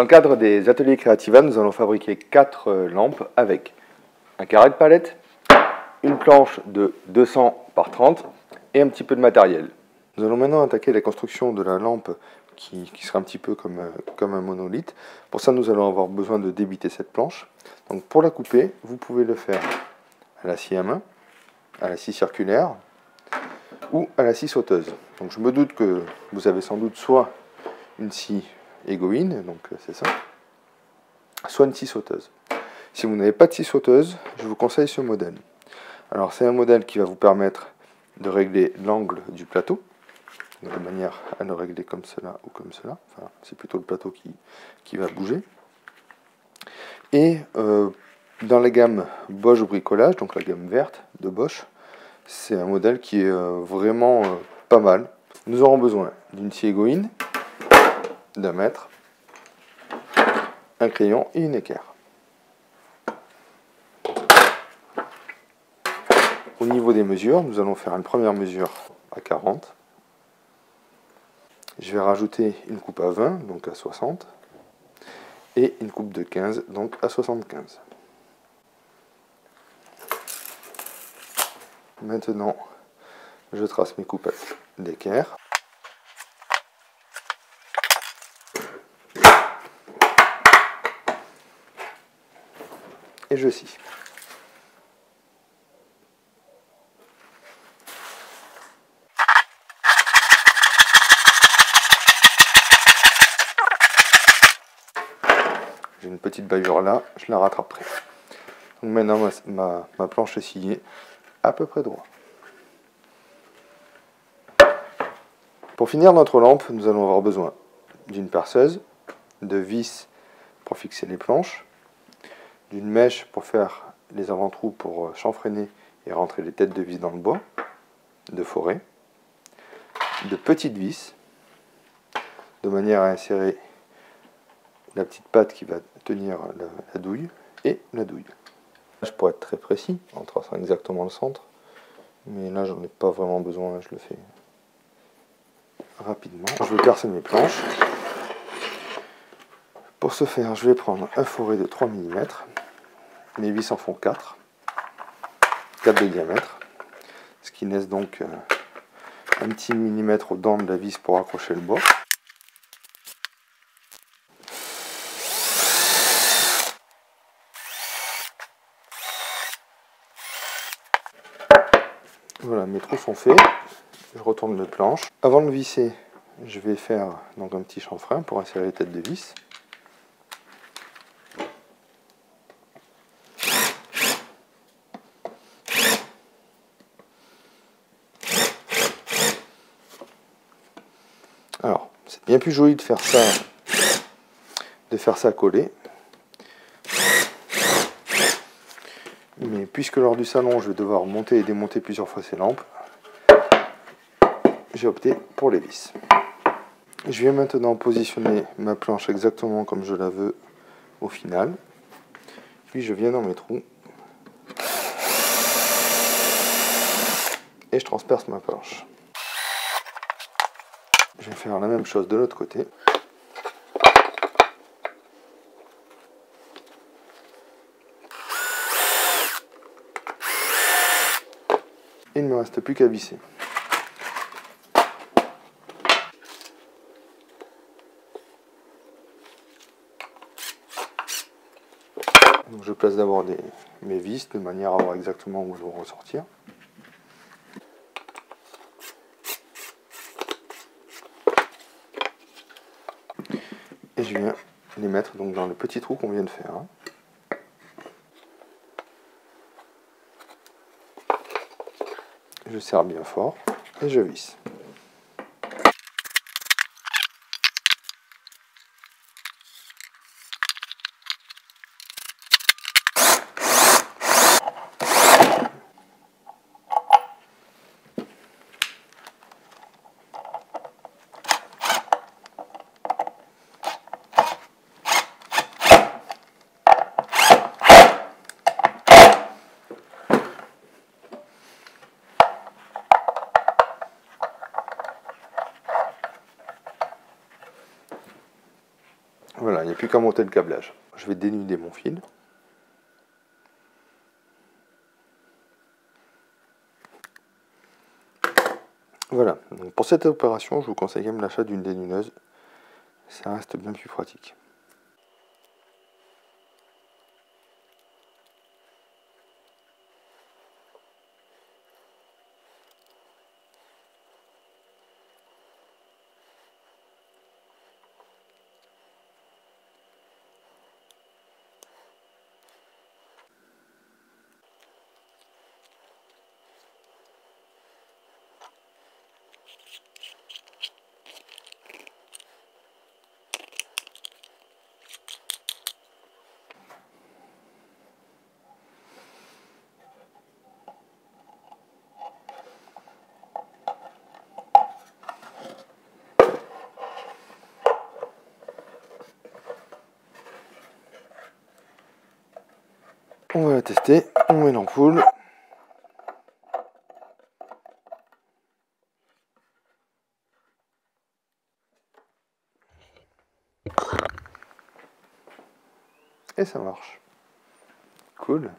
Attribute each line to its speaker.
Speaker 1: le cadre des ateliers Creativa, nous allons fabriquer 4 lampes avec un carré de palette, une planche de 200 par 30 et un petit peu de matériel. Nous allons maintenant attaquer la construction de la lampe qui sera un petit peu comme un monolithe. Pour ça, nous allons avoir besoin de débiter cette planche. Donc pour la couper, vous pouvez le faire à la scie à main, à la scie circulaire ou à la scie sauteuse. Donc je me doute que vous avez sans doute soit une scie Egoin, donc c'est ça, soit une scie sauteuse. Si vous n'avez pas de scie sauteuse, je vous conseille ce modèle. Alors c'est un modèle qui va vous permettre de régler l'angle du plateau, de manière à le régler comme cela ou comme cela. Enfin, c'est plutôt le plateau qui va bouger. Et dans la gamme Bosch bricolage, donc la gamme verte de Bosch, c'est un modèle qui est vraiment pas mal. Nous aurons besoin d'une scie Egoin, d'un mètre, un crayon et une équerre. Au niveau des mesures, nous allons faire une première mesure à 40. Je vais rajouter une coupe à 20, donc à 60, et une coupe de 15, donc à 75. Maintenant, je trace mes coupes d'équerre. Et je scie. J'ai une petite bavure là, je la rattraperai. Donc maintenant ma planche est sciée à peu près droit. Pour finir notre lampe, nous allons avoir besoin d'une perceuse, de vis pour fixer les planches, d'une mèche pour faire les avant-trous pour chanfreiner et rentrer les têtes de vis dans le bois, de forêt, de petites vis, de manière à insérer la petite patte qui va tenir la douille et la douille. Je pourrais être très précis en traçant exactement le centre, mais là j'en ai pas vraiment besoin, je le fais rapidement. Je vais percer mes planches. Pour ce faire, je vais prendre un foret de 3 mm, mes vis en font 4 de diamètre, ce qui laisse donc un petit millimètre aux dents de la vis pour accrocher le bois. Voilà, mes trous sont faits. Je retourne mes planches. Avant de visser, je vais faire donc un petit chanfrein pour insérer les têtes de vis. Alors, c'est bien plus joli de faire ça collé. Mais puisque lors du salon, je vais devoir monter et démonter plusieurs fois ces lampes, j'ai opté pour les vis. Je viens maintenant positionner ma planche exactement comme je la veux au final. Puis je viens dans mes trous et je transperce ma planche. Je vais faire la même chose de l'autre côté. Il ne me reste plus qu'à visser. Donc je place d'abord mes vis de manière à voir exactement où elles vont ressortir. Et je viens les mettre donc dans le petit trou qu'on vient de faire. Je serre bien fort et je visse. Voilà, il n'y a plus qu'à monter le câblage. Je vais dénuder mon fil. Voilà, donc pour cette opération, je vous conseille quand même l'achat d'une dénudeuse. Ça reste bien plus pratique. On va la tester, on met l'ampoule. Et ça marche. Cool.